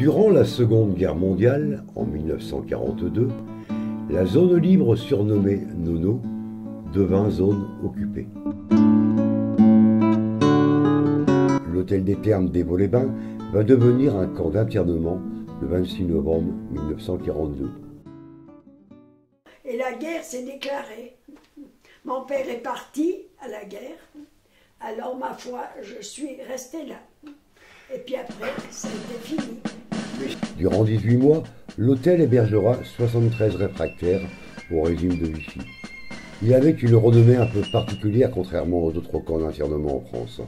Durant la Seconde Guerre mondiale, en 1942, la zone libre surnommée Nono devint zone occupée. L'hôtel des Thermes des Vaux-les-Bains va devenir un camp d'internement le 26 novembre 1942. Et la guerre s'est déclarée. Mon père est parti à la guerre, alors ma foi, je suis restée là. Et puis après, c'était fini. Durant 18 mois, l'hôtel hébergera 73 réfractaires au régime de Vichy. Il avait une renommée un peu particulière contrairement aux autres camps d'internement en France,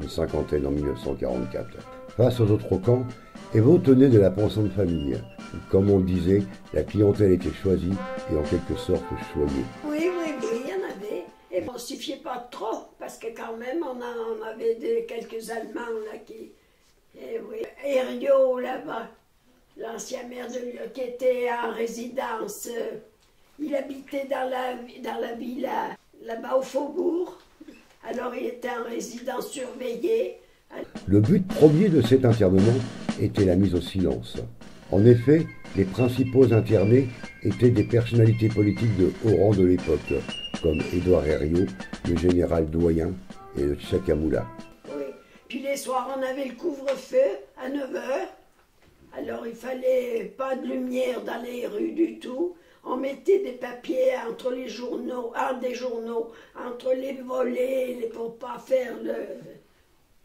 une cinquantaine en 1944. Face aux autres camps, Evaux tenait de la pension de famille. Comme on le disait, la clientèle était choisie et en quelque sorte choyée. Oui, il y en avait. Et on ne s'y fiait pas trop, parce que quand même, on avait quelques Allemands là qui... Et oui, Herriot là-bas, l'ancien maire de Lyon, qui était en résidence, il habitait dans la villa, là-bas au Faubourg. Alors il était en résidence surveillée. Le but premier de cet internement était la mise au silence. En effet, les principaux internés étaient des personnalités politiques de haut rang de l'époque, comme Édouard Herriot, le général Doyen et le Tchakamoula. Oui, puis les soirs on avait le couvre-feu à 9 h. Alors il fallait pas de lumière dans les rues du tout. On mettait des papiers entre les journaux, entre les volets, pour pas faire le...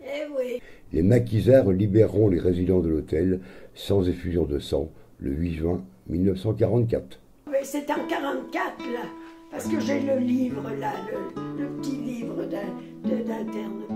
Eh oui. Les maquisards libéreront les résidents de l'hôtel sans effusion de sang le 8 juin 1944. Oui, c'est en 1944 là, parce que j'ai le livre là, le petit livre d'internement.